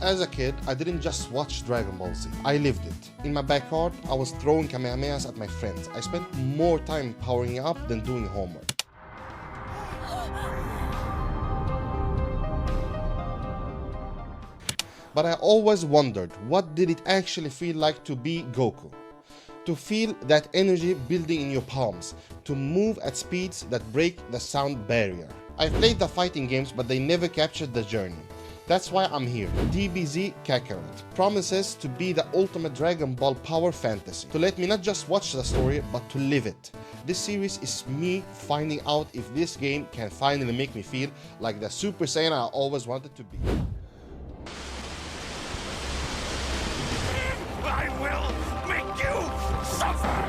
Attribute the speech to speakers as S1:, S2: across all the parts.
S1: As a kid, I didn't just watch Dragon Ball Z, I lived it. In my backyard, I was throwing Kamehamehas at my friends. I spent more time powering up than doing homework. But I always wondered, what did it actually feel like to be Goku? To feel that energy building in your palms, to move at speeds that break the sound barrier. I've played the fighting games, but they never captured the journey. That's why I'm here. DBZ Kakarot promises to be the ultimate Dragon Ball power fantasy, to let me not just watch the story, but to live it. This series is me finding out if this game can finally make me feel like the Super Saiyan I always wanted to be.
S2: I will make you suffer!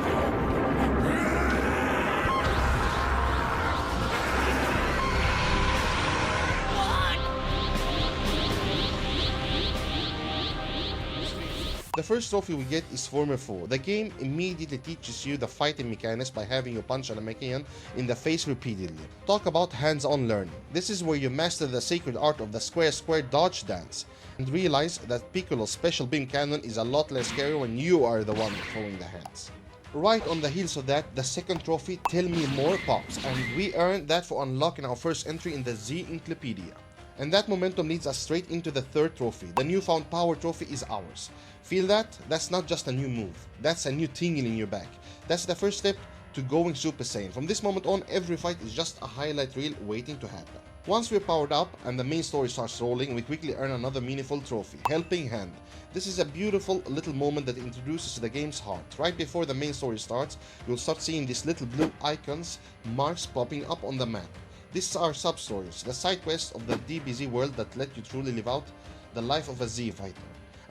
S1: The first trophy we get is Former Foe. The game immediately teaches you the fighting mechanics by having you punch a Namekian in the face repeatedly. Talk about hands-on learning. This is where you master the sacred art of the square dodge dance and realize that Piccolo's special beam cannon is a lot less scary when you are the one throwing the hands. Right on the heels of that, the second trophy, Tell Me More, pops, and we earned that for unlocking our first entry in the Z Encyclopedia. And that momentum leads us straight into the third trophy. The newfound power trophy is ours. Feel that? That's not just a new move. That's a new tingle in your back. That's the first step to going Super Saiyan. From this moment on, every fight is just a highlight reel waiting to happen. Once we're powered up and the main story starts rolling, we quickly earn another meaningful trophy, Helping Hand. This is a beautiful little moment that introduces the game's heart. Right before the main story starts, you'll start seeing these little blue icons, marks popping up on the map. These are sub-stories, the side quests of the DBZ world that let you truly live out the life of a Z fighter.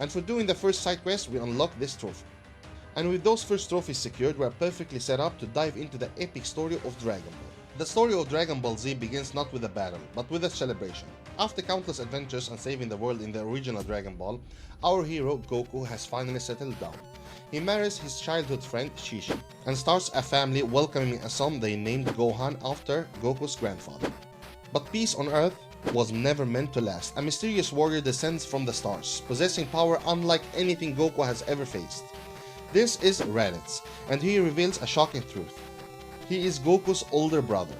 S1: And for doing the first side quest, we unlock this trophy. And with those first trophies secured, we are perfectly set up to dive into the epic story of Dragon Ball. The story of Dragon Ball Z begins not with a battle, but with a celebration. After countless adventures and saving the world in the original Dragon Ball, our hero Goku has finally settled down. He marries his childhood friend Shishi and starts a family, welcoming a son they named Gohan after Goku's grandfather. But peace on Earth was never meant to last. A mysterious warrior descends from the stars, possessing power unlike anything Goku has ever faced. This is Raditz, and he reveals a shocking truth. He is Goku's older brother.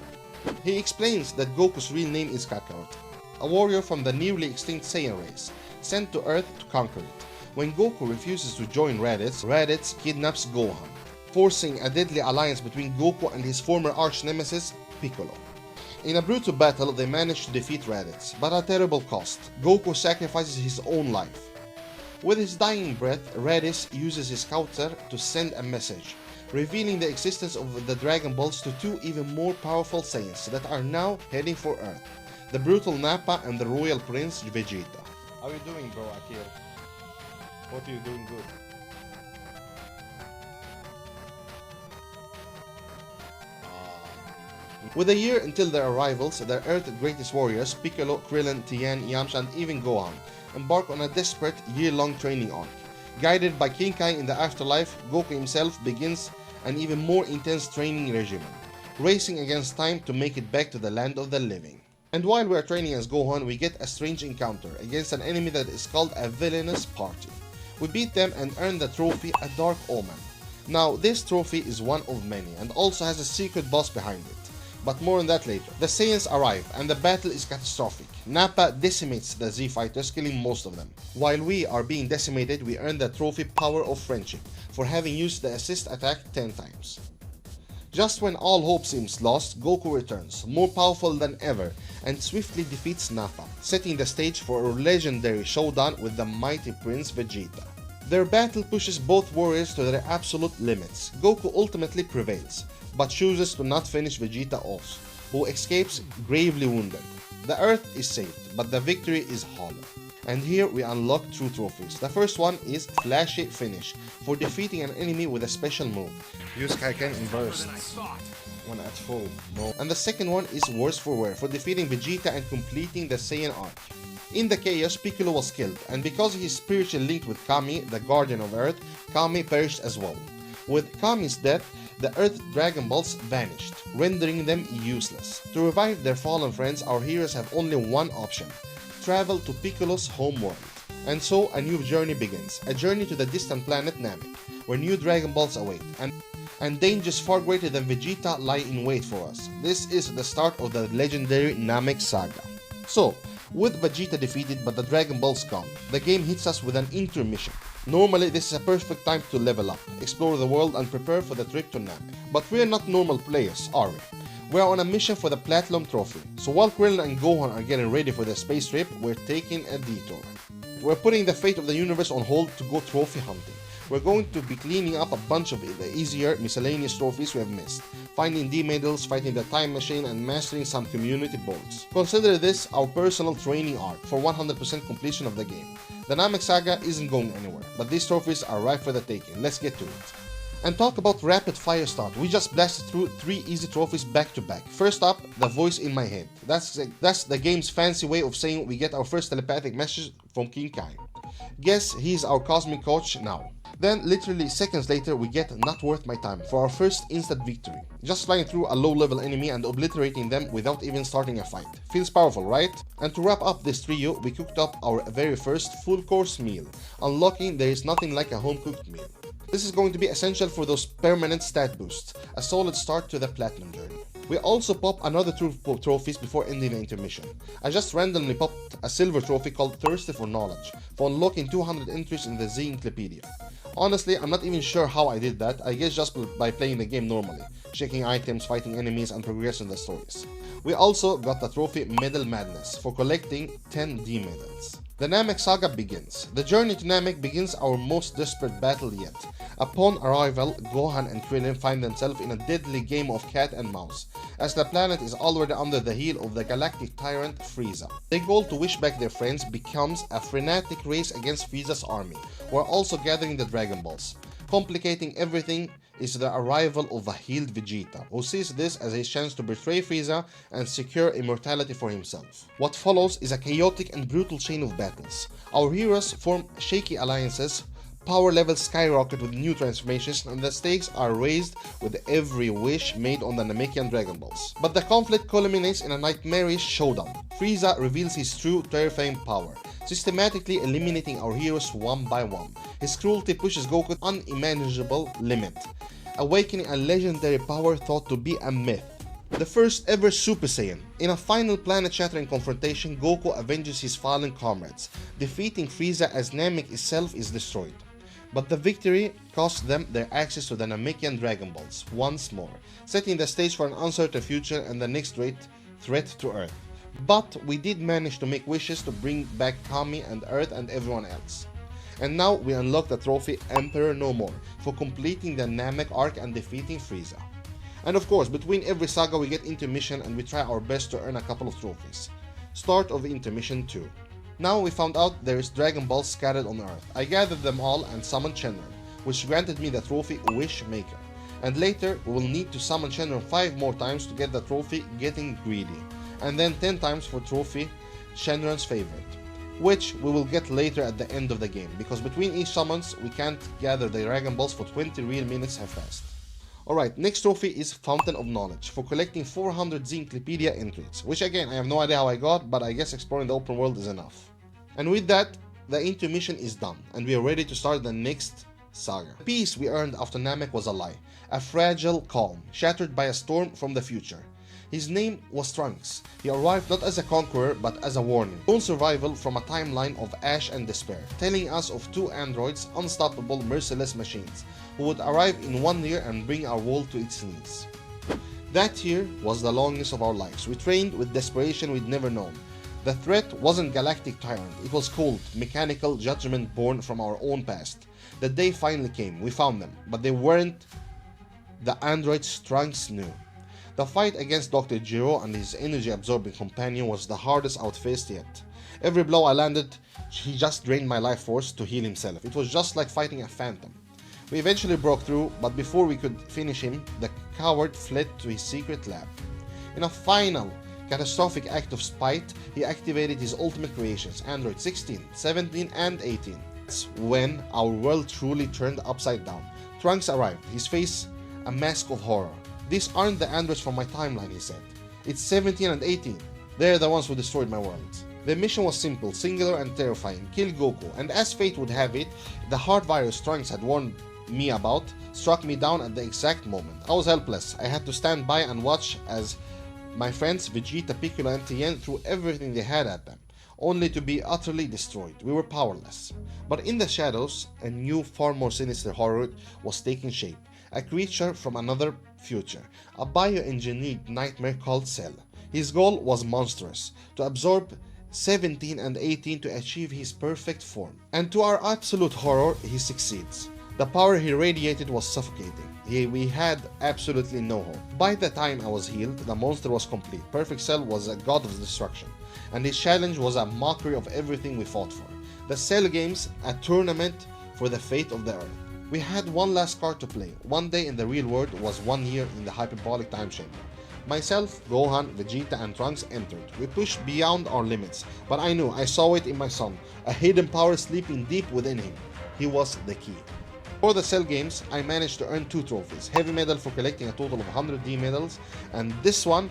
S1: He explains that Goku's real name is Kakarot, a warrior from the nearly extinct Saiyan race, sent to Earth to conquer it. When Goku refuses to join Raditz, Raditz kidnaps Gohan, forcing a deadly alliance between Goku and his former arch-nemesis, Piccolo. In a brutal battle, they manage to defeat Raditz, but at a terrible cost. Goku sacrifices his own life. With his dying breath, Raditz uses his scouter to send a message, revealing the existence of the Dragon Balls to two even more powerful Saiyans that are now heading for Earth, the brutal Nappa and the royal prince Vegeta. How are you doing, bro, Akir? What are you doing good? With a year until their arrivals, the Earth's greatest warriors, Piccolo, Krillin, Tien, Yamcha, and even Gohan, embark on a desperate year-long training arc. Guided by King Kai in the afterlife, Goku himself begins an even more intense training regimen, racing against time to make it back to the land of the living. And while we are training as Gohan, we get a strange encounter against an enemy that is called a villainous party. We beat them and earn the trophy, a Dark Omen. Now, this trophy is one of many and also has a secret boss behind it. But more on that later. The Saiyans arrive and the battle is catastrophic. Nappa decimates the Z fighters, killing most of them. While we are being decimated, we earn the trophy Power of Friendship for having used the assist attack 10 times. Just when all hope seems lost, Goku returns, more powerful than ever, and swiftly defeats Nappa, setting the stage for a legendary showdown with the mighty Prince Vegeta. Their battle pushes both warriors to their absolute limits. Goku ultimately prevails, but chooses to not finish Vegeta off, who escapes gravely wounded. The Earth is saved, but the victory is hollow. And here we unlock 2 trophies. The first one is Flashy Finish, for defeating an enemy with a special move. Use Kaiken in bursts, when at full, no. And the second one is Worse for Wear, for defeating Vegeta and completing the Saiyan arc. In the chaos, Piccolo was killed, and because he is spiritually linked with Kami, the Guardian of Earth, Kami perished as well. With Kami's death, the Earth Dragon Balls vanished, rendering them useless. To revive their fallen friends, our heroes have only one option: travel to Piccolo's home world. And so a new journey begins, a journey to the distant planet Namek, where new Dragon Balls await, and dangers far greater than Vegeta lie in wait for us. This is the start of the legendary Namek Saga. So, with Vegeta defeated but the Dragon Balls gone, the game hits us with an intermission. Normally, this is a perfect time to level up, explore the world and prepare for the trip to Namek. But we are not normal players, are we? We are on a mission for the Platinum Trophy, so while Krillin and Gohan are getting ready for the space trip, we're taking a detour. We're putting the fate of the universe on hold to go trophy hunting. We're going to be cleaning up a bunch of the easier miscellaneous trophies we have missed, finding D medals, fighting the time machine, and mastering some community boards. Consider this our personal training arc for 100% completion of the game. The Namek Saga isn't going anywhere, but these trophies are ripe for the taking. Let's get to it. And talk about rapid fire start, we just blasted through 3 easy trophies back to back. First up, the voice in my head. That's the game's fancy way of saying we get our first telepathic message from King Kai. Guess he's our cosmic coach now. Then, literally seconds later, we get Not Worth My Time for our first instant victory. Just flying through a low-level enemy and obliterating them without even starting a fight. Feels powerful, right? And to wrap up this trio, we cooked up our very first full-course meal, unlocking there is nothing like a home-cooked meal. This is going to be essential for those permanent stat boosts, a solid start to the Platinum journey. We also pop another 2 trophies before ending the intermission. I just randomly popped a silver trophy called Thirsty for Knowledge for unlocking 200 entries in the Zeni. Honestly, I'm not even sure how I did that, I guess just by playing the game normally, checking items, fighting enemies, and progressing the stories. We also got the trophy Medal Madness for collecting 10 D medals. The Namek Saga begins. The journey to Namek begins our most desperate battle yet. Upon arrival, Gohan and Krillin find themselves in a deadly game of cat and mouse, as the planet is already under the heel of the galactic tyrant Frieza. Their goal to wish back their friends becomes a frenetic race against Frieza's army, who are also gathering the Dragon Balls. Complicating everything is the arrival of a healed Vegeta, who sees this as a chance to betray Frieza and secure immortality for himself. What follows is a chaotic and brutal chain of battles. Our heroes form shaky alliances, power levels skyrocket with new transformations, and the stakes are raised with every wish made on the Namekian Dragon Balls. But the conflict culminates in a nightmarish showdown. Frieza reveals his true terrifying power, systematically eliminating our heroes one by one. His cruelty pushes Goku to an unimaginable limit, awakening a legendary power thought to be a myth. The first ever Super Saiyan. In a final planet-shattering confrontation, Goku avenges his fallen comrades, defeating Frieza as Namek itself is destroyed. But the victory cost them their access to the Namekian Dragon Balls once more, setting the stage for an uncertain future and the next great threat to Earth. But we did manage to make wishes to bring back Kami and Earth and everyone else. And now we unlock the trophy Emperor No More for completing the Namek arc and defeating Frieza. And of course, between every saga we get intermission and we try our best to earn a couple of trophies. Start of intermission 2. Now we found out there is Dragon Balls scattered on Earth. I gathered them all and summoned Shenron, which granted me the trophy Wish Maker. And later we will need to summon Shenron 5 more times to get the trophy Getting Greedy, and then 10 times for trophy Shenron's Favorite, which we will get later at the end of the game, because between each summons we can't gather the Dragon Balls for 20 real minutes have passed. Alright, next trophy is Fountain of Knowledge for collecting 400 Zenclopedia entries, which again I have no idea how I got, but I guess exploring the open world is enough. And with that, the intermission is done, and we are ready to start the next saga. The peace we earned after Namek was a lie, a fragile calm, shattered by a storm from the future. His name was Trunks. He arrived not as a conqueror, but as a warning. Own survival from a timeline of ash and despair, telling us of 2 androids, unstoppable, merciless machines, who would arrive in 1 year and bring our world to its knees. That year was the longest of our lives. We trained with desperation we'd never known. The threat wasn't galactic tyrant, it was cold, mechanical judgment born from our own past. The day finally came, we found them, but they weren't the androids Trunks knew. The fight against Dr. Gero and his energy-absorbing companion was the hardest outfaced yet. Every blow I landed, he just drained my life force to heal himself. It was just like fighting a phantom. We eventually broke through, but before we could finish him, the coward fled to his secret lab. In a final, catastrophic act of spite, he activated his ultimate creations, Android 16, 17, and 18. That's when our world truly turned upside down. Trunks arrived, his face a mask of horror. These aren't the androids from my timeline, he said. It's 17 and 18. They're the ones who destroyed my world. The mission was simple, singular and terrifying: kill Goku, and as fate would have it, the heart virus Trunks had warned me about struck me down at the exact moment. I was helpless. I had to stand by and watch as my friends Vegeta, Piccolo and Tien threw everything they had at them, only to be utterly destroyed. We were powerless. But in the shadows, a new, far more sinister horror was taking shape. A creature from another future, a bioengineered nightmare called Cell. His goal was monstrous: to absorb 17 and 18 to achieve his perfect form. And to our absolute horror, he succeeds. The power he radiated was suffocating. We had absolutely no hope. By the time I was healed, the monster was complete. Perfect Cell was a god of destruction, and his challenge was a mockery of everything we fought for. The Cell games, a tournament for the fate of the Earth. We had one last card to play. One day in the real world was 1 year in the hyperbolic time chamber. Myself, Gohan, Vegeta and Trunks entered. We pushed beyond our limits, but I saw it in my son, a hidden power sleeping deep within him. He was the key. For the Cell games, I managed to earn 2 trophies. Heavy medal for collecting a total of 100 D medals, and this one,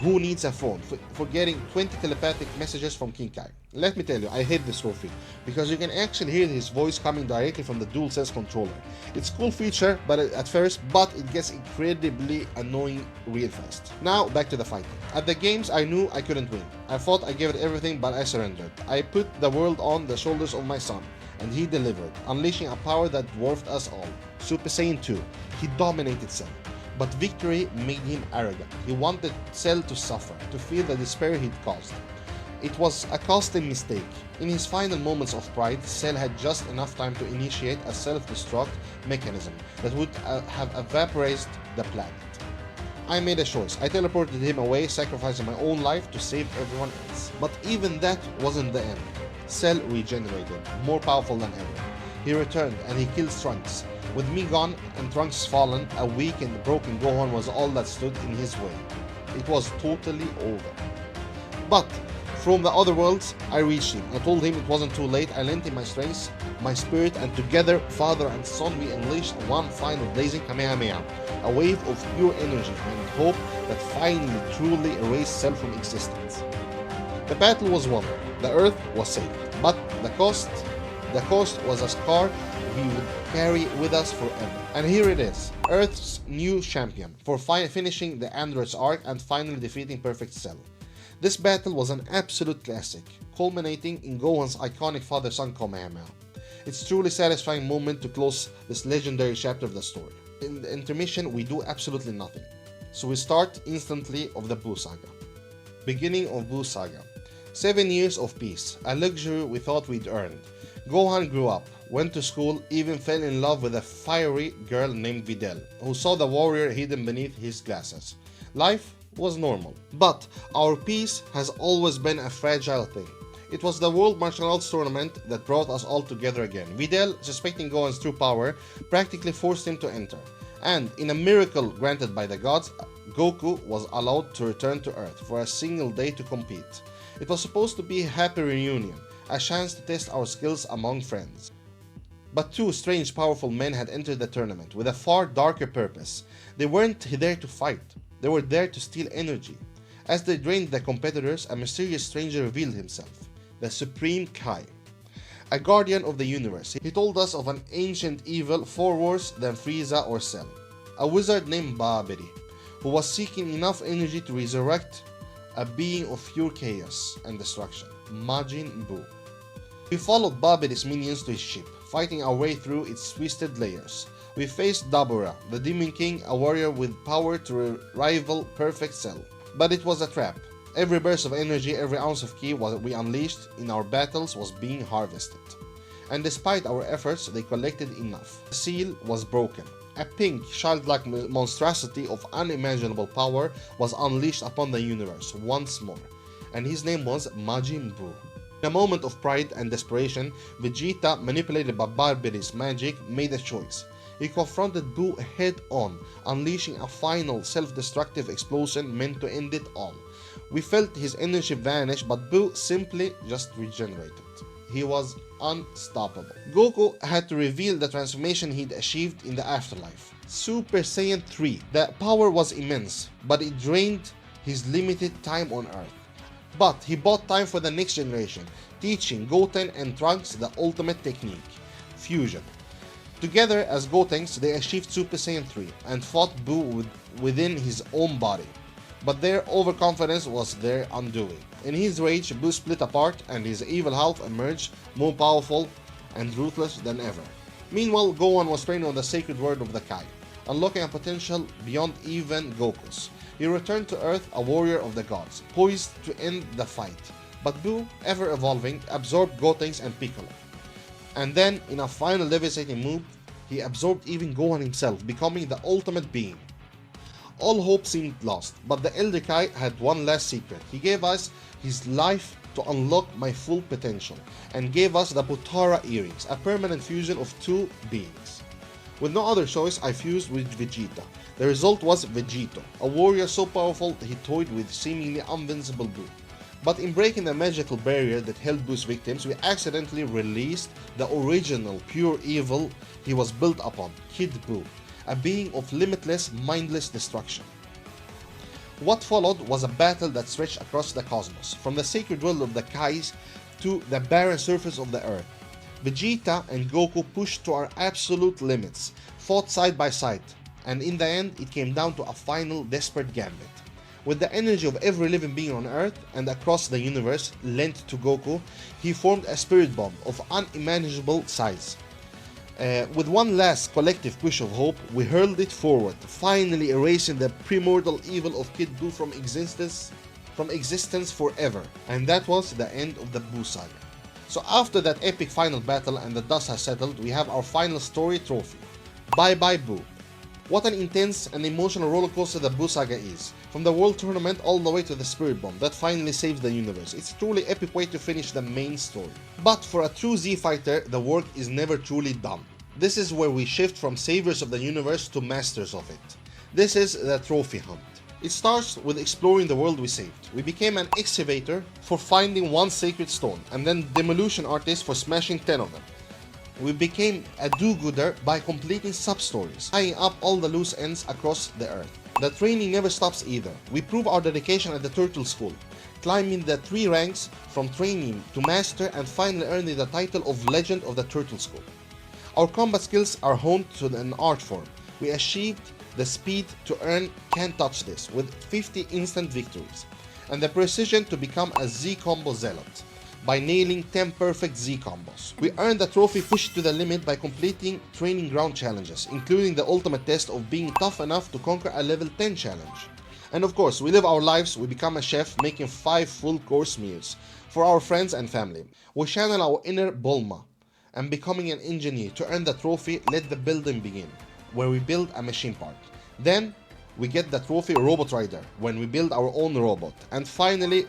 S1: who needs a phone, for getting 20 telepathic messages from King Kai. Let me tell you, I hate this trophy, because you can actually hear his voice coming directly from the DualSense controller. It's a cool feature but it gets incredibly annoying real fast. Now, back to the fighting. At the games, I knew I couldn't win. I thought I gave it everything, but I surrendered. I put the world on the shoulders of my son, and he delivered, unleashing a power that dwarfed us all. Super Saiyan 2. He dominated Cell. But victory made him arrogant. He wanted Cell to suffer, to feel the despair he'd caused. It was a costly mistake. In his final moments of pride, Cell had just enough time to initiate a self-destruct mechanism that would have evaporated the planet. I made a choice. I teleported him away, sacrificing my own life to save everyone else. But even that wasn't the end. Cell regenerated, more powerful than ever. He returned and he killed Trunks. With me gone and Trunks fallen, a weak and broken Gohan was all that stood in his way. It was totally over. But from the other worlds, I reached him. I told him it wasn't too late. I lent him my strength, my spirit, and together, father and son, we unleashed one final blazing Kamehameha, a wave of pure energy and hope that finally truly erased Cell from existence. The battle was won. The Earth was saved. But the cost was a scar we would carry with us forever. And here it is, Earth's new champion, for finishing the Android's arc and finally defeating Perfect Cell. This battle was an absolute classic, culminating in Gohan's iconic father-son Kamehameha. It's a truly satisfying moment to close this legendary chapter of the story. In the intermission, we do absolutely nothing. So we start instantly of the Buu Saga. Beginning of Buu Saga. 7 years of peace, a luxury we thought we'd earned. Gohan grew up, went to school, even fell in love with a fiery girl named Videl, who saw the warrior hidden beneath his glasses. Life was normal. But our peace has always been a fragile thing. It was the World Martial Arts Tournament that brought us all together again. Videl, suspecting Gohan's true power, practically forced him to enter. And in a miracle granted by the gods, Goku was allowed to return to Earth for a single day to compete. It was supposed to be a happy reunion, a chance to test our skills among friends. But 2 strange, powerful men had entered the tournament with a far darker purpose. They weren't there to fight, they were there to steal energy. As they drained the competitors, a mysterious stranger revealed himself, the Supreme Kai, a guardian of the universe. He told us of an ancient evil far worse than Frieza or Cell, a wizard named Babidi, who was seeking enough energy to resurrect a being of pure chaos and destruction, Majin Buu. We followed Babidi's minions to his ship, fighting our way through its twisted layers. We faced Dabura, the Demon King, a warrior with power to rival Perfect Cell. But it was a trap. Every burst of energy, every ounce of ki we unleashed in our battles was being harvested. And despite our efforts, they collected enough. The seal was broken. A pink, childlike monstrosity of unimaginable power was unleashed upon the universe once more, and his name was Majin Buu. In a moment of pride and desperation, Vegeta, manipulated by Barbidi's magic, made a choice. He confronted Buu head-on, unleashing a final self-destructive explosion meant to end it all. We felt his energy vanish, but Buu simply just regenerated. He was unstoppable. Goku had to reveal the transformation he'd achieved in the afterlife. Super Saiyan 3. The power was immense, but it drained his limited time on Earth. But he bought time for the next generation, teaching Goten and Trunks the ultimate technique, fusion. Together as Gotenks, they achieved Super Saiyan 3 and fought Buu within his own body. But their overconfidence was their undoing. In his rage, Buu split apart and his evil half emerged more powerful and ruthless than ever. Meanwhile, Gohan was training on the sacred word of the Kai, unlocking a potential beyond even Goku's. He returned to Earth a warrior of the gods, poised to end the fight. But Buu, ever evolving, absorbed Gotenks and Piccolo. And then, in a final devastating move, he absorbed even Gohan himself, becoming the ultimate being. All hope seemed lost, but the Elder Kai had one last secret. He gave us his life to unlock my full potential, and gave us the Potara earrings, a permanent fusion of two beings. With no other choice, I fused with Vegeta. The result was Vegito, a warrior so powerful he toyed with seemingly invincible Buu. But in breaking the magical barrier that held Buu's victims, we accidentally released the original pure evil he was built upon, Kid Buu, a being of limitless, mindless destruction. What followed was a battle that stretched across the cosmos, from the sacred world of the Kais to the barren surface of the Earth. Vegeta and Goku pushed to our absolute limits, fought side by side, and in the end it came down to a final desperate gambit. With the energy of every living being on Earth and across the universe lent to Goku, he formed a spirit bomb of unimaginable size. With one last collective push of hope, we hurled it forward, finally erasing the primordial evil of Kid Buu from existence forever. And that was the end of the Buu Saga. So after that epic final battle and the dust has settled, we have our final story trophy. Bye Bye Buu. What an intense and emotional rollercoaster the Buu Saga is. From the World Tournament all the way to the Spirit Bomb that finally saves the universe. It's a truly epic way to finish the main story. But for a true Z fighter, the work is never truly done. This is where we shift from saviors of the universe to masters of it. This is the trophy hunt. It starts with exploring the world we saved. We became an excavator for finding one sacred stone, and then demolition artist for smashing 10 of them. We became a do-gooder by completing sub-stories, tying up all the loose ends across the earth. The training never stops either. We prove our dedication at the Turtle School, climbing the 3 ranks from training to master and finally earning the title of Legend of the Turtle School. Our combat skills are honed to an art form. We achieved the speed to earn Can't Touch This with 50 instant victories, and the precision to become a Z combo zealot by nailing 10 perfect Z combos. We earned the trophy pushed to the limit by completing training ground challenges, including the ultimate test of being tough enough to conquer a level 10 challenge. And of course, we live our lives, we become a chef making 5 full course meals for our friends and family. We channel our inner Bulma and becoming an engineer to earn the trophy Let the Building Begin, where we build a machine part. Then we get the trophy Robot Rider when we build our own robot. And finally,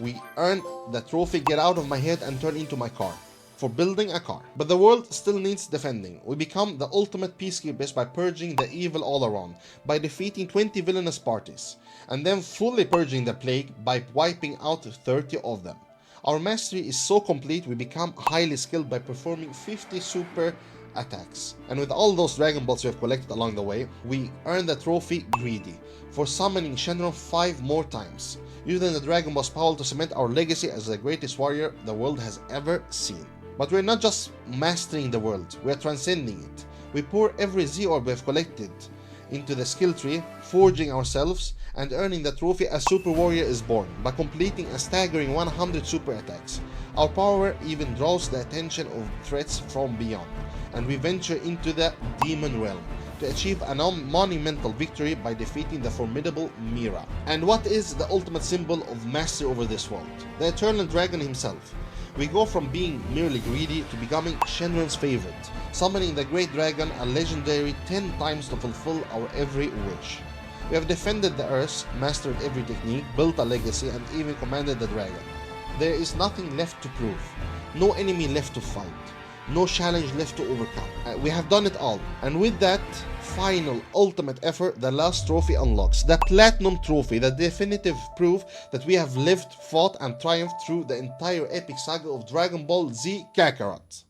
S1: we earn the trophy Get Out of My Head and Turn Into My Car for building a car. But the world still needs defending. We become the ultimate peacekeepers by purging the evil all around, by defeating 20 villainous parties, and then fully purging the plague by wiping out 30 of them. Our mastery is so complete we become highly skilled by performing 50 super attacks. And with all those Dragon Balls we have collected along the way, we earn the trophy Greedy for summoning Shenron 5 more times, using the Dragon Ball's power to cement our legacy as the greatest warrior the world has ever seen. But we're not just mastering the world, we're transcending it. We pour every Z-Orb we have collected into the skill tree, forging ourselves and earning the trophy A Super Warrior is Born by completing a staggering 100 super attacks. Our power even draws the attention of threats from beyond, and we venture into the demon realm to achieve a monumental victory by defeating the formidable Mira. And what is the ultimate symbol of mastery over this world? The Eternal Dragon himself. We go from being merely greedy to becoming Shenron's favorite, summoning the Great Dragon, a legendary 10 times to fulfill our every wish. We have defended the Earth, mastered every technique, built a legacy, and even commanded the dragon. There is nothing left to prove, no enemy left to fight, no challenge left to overcome. We have done it all, and with that final ultimate effort, the last trophy unlocks, the Platinum Trophy, the definitive proof that we have lived, fought, and triumphed through the entire epic saga of Dragon Ball Z Kakarot.